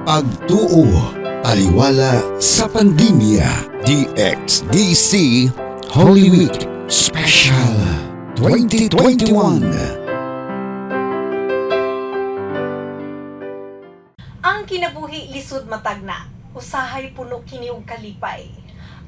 Pagtuo, taliwala sa pandemya. DXDC Holy Week Special 2021. Ang kinabuhi lisod matag na, usahay puno kini og kalipay.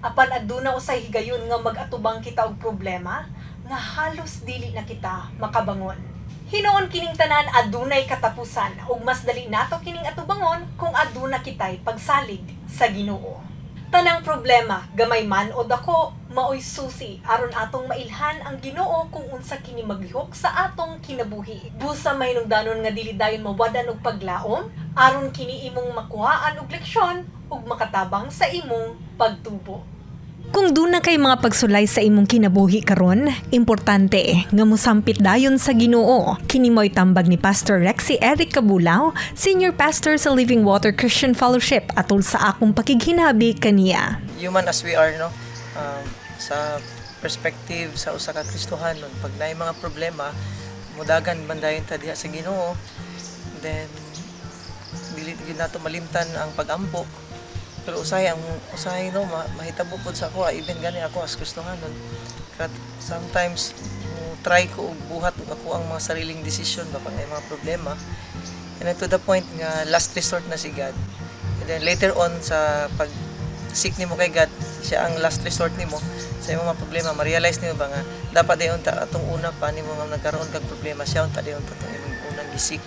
Apan aduna usay higayon nga mag-atubang kita og problema nga halos dili na kita makabangon. Hinuon kining tanan adunay katapusan ug mas dali nato kining atubangon kung aduna kitay pagsalig sa Ginoo. Tanang problema, gamay man o dako, maoy susi aron atong mailhan ang Ginoo kung unsa kini maglihok sa atong kinabuhi. Busa mahinungdanon nga dili dayon mawadan og paglaom aron kini imong makuhaan og leksyon ug makatabang sa imong pagtubo. Kung doon na kay mga pagsulay sa imong kinabuhi karon, importante nga mosampit dayon sa Ginoo. Kini mo'y tambag ni Pastor Rexy Eric Cabulao, Senior Pastor sa Living Water Christian Fellowship, atol sa akong pakighinabi kaniya. Human as we are, no? Sa perspective sa usa ka Kristohanon, pag naay mga problema, mudagan man dayon ta diha sa Ginoo, then dili gyud nato malimtan ang pagampo. Pero usahay no mahitabo pud sa ako, even gani ako as Kristohanon. Kat sometimes try ko og buhat og ako ang mga sariling desisyon ba pag may mga problema. And then to the point nga last resort na si God. And then later on sa pag seek nimo kay God, siya ang last resort nimo sa imong mga problema. Ma-realize nimo ba nga dapat dayon ta atong una pa nimo nga nagkaroon kag problema, siya unta dayon ta imong unang gisik.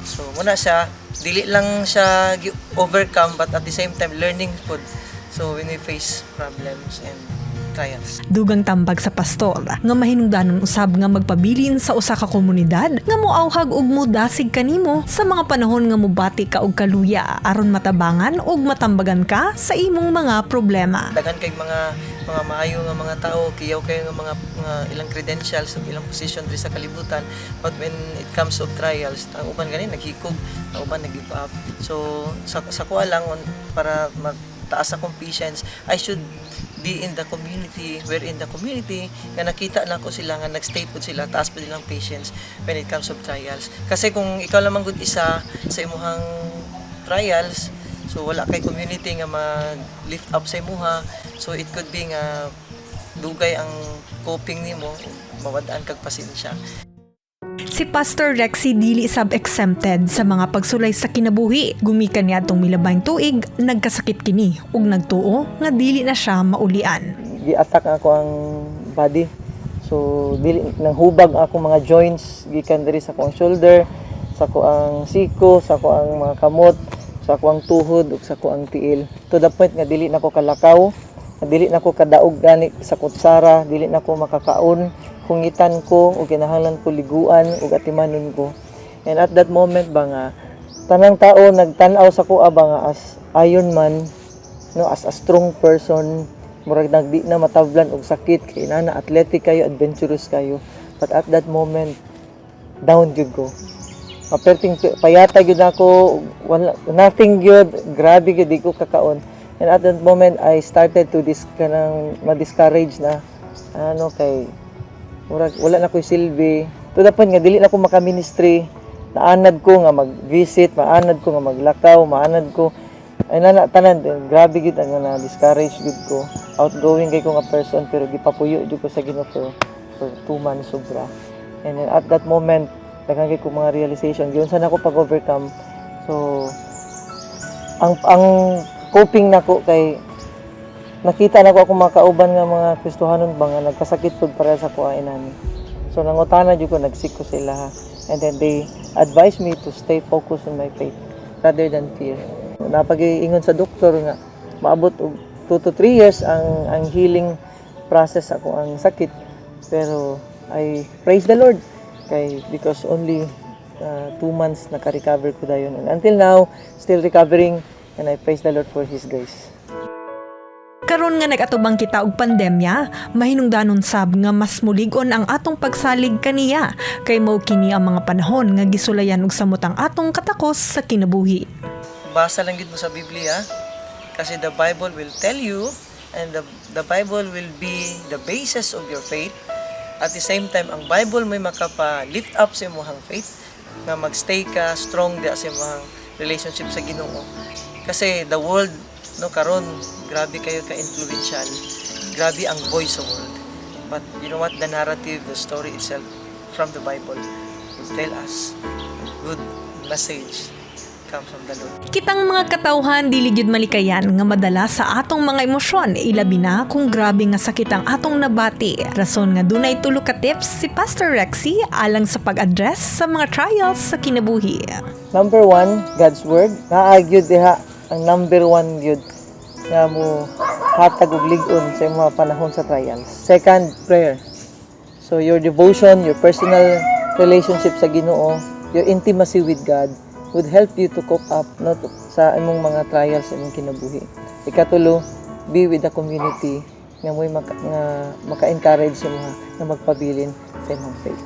So muna siya, dili lang siya overcome but at the same time learning food. So when we face problems and trials. Dugang tambag sa pastor nga mahinungdanon usab nga magpabilin sa usa ka komunidad nga moawhag og mudasig kanimo sa mga panahon nga mobati ka og kaluya aron matabangan og matambagan ka sa imong mga problema. Daghan kay mga maayo nga mga tao, kiyaw kayo nga mga ilang credentials ug ilang position diri sa kalibutan, but when it comes of trials, ang uban gani naghikog, ang uban nag-give up. So sa kuha lang para mataas akong patience, I should be in the community, where in the community nga nakita na ko sila nga nagstay po sila, taas pa nilang patience when it comes of trials. Kasi kung ikaw lamang gud isa sa imuhang trials, so wala kay community nga mag-lift up sa imuha, so it could be nga dugay ang coping nimo, mawad-an kag pasensya. Si Pastor Rexy dili sab-exempted sa mga pagsulay sa kinabuhi. Gumikan niadtong milabay tuig, nagkasakit kini ug nagtuo nga dili na siya maulian. Gi-attack ako ang body. So dili nang hubag ako mga joints gikan diri sa akong shoulder, sa ko ang siko, sa ko ang mga kamot, sa ko ang tuhod ug sa ko ang tiil. To the point nga dili na ko kalakaw, dili na ko kadaog gani sa kutsara, dili na ko makakaon. Kungitan ko o kinahanglan ko liguan o atimanon ko. And at that moment ba nga tanang tao nagtan-aw sa kuha ba nga as Iron Man, no, as a strong person, murag nagdi na matablan og sakit kay na athletic kayo, adventurous kayo. But at that moment down jud ko. Aperting payata gyud ako, wala, nothing good, grabe gyud di ko kakaon. And at that moment I started to ma-discourage na kay wala na ko'y silbi. To the point nga dili na ko maka-ministry. Naanad ko nga mag-visit, maanad ko nga maglakaw, maanad ko ay tanan grabe gid ang na-discourage gid ko. Outgoing kay ko nga person pero gipapuyo jud ko sa Ginoo for 2 months sobra. And then at that moment daghan kay ko mga realization gyud sa nako pag-overcome. So ang coping nako kay nakita na ko akong mga kauban nga mga Kristohanon ba nga nagkasakit pud para sa kuainan. So nangutana jud ko, nagsik ko sila ha. And then they advised me to stay focused on my faith rather than fear. Napag-iingon sa doktor nga maabot og 2 to 3 years ang healing process ako ang sakit. Pero I praise the Lord because only 2 months naka-recover ko dayon. And until now still recovering, and I praise the Lord for His grace. Karon nga nag-atubang kita og pandemya, mahinungdanon sab nga mas mulig-on ang atong pagsalig kaniya kay mao kini ang mga panahon nga gisulayan og samot ang atong katakos sa kinabuhi. Basa lang gid mo sa Biblia kasi the Bible will tell you, and the Bible will be the basis of your faith. At the same time ang Bible may makapa lift up sa imong faith nga magstay ka strong di sa imong relationship sa Ginoo. Kasi the world no karon grabe kayo ka-influential. Grabe ang voice of world. But you know what, the narrative, the story itself from the Bible will tell us a good message comes from the Lord. Kitang mga katawhan dili gyud malikayan nga madala sa atong mga emosyon, ilabi na kung grabe nga sakit ang atong nabati. Rason nga dunay tulo ka tips si Pastor Rexy alang sa pag-address sa mga trials sa kinabuhi. Number 1, God's Word. Naagyod diha ang number 1 gyud nga mo hatag og lig-on sa mga panahon sa trials. Second, prayer. So your devotion, your personal relationship sa Ginoo, your intimacy with God would help you to cope up no, sa imong mga trials sa imong kinabuhi. Ikatulo, be with the community nga mo'y maka-encourage sa mga nga magpabilin sa imong faith.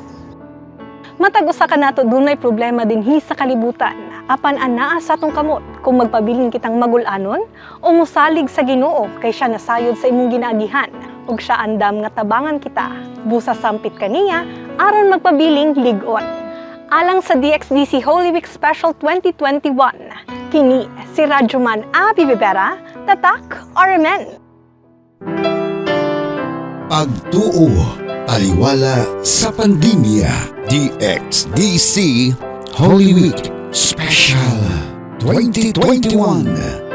Matag usa ka nato dunay problema dinhi sa kalibutan. Apan anaa sa atong kamot kung magpabilin kitang magul-anon o musalig sa Ginoo kay siya nasayod sa imong ginaagihan ug siya andam nga tabangan kita. Busa sampit kaniya aron magpabiling lig-on. Alang sa DXDC Holy Week Special 2021, kini si Radyoman Abby Bibera, tatak or amen. Pagtuo, taliwala sa pandemya. DXDC Holy Week Special 2021.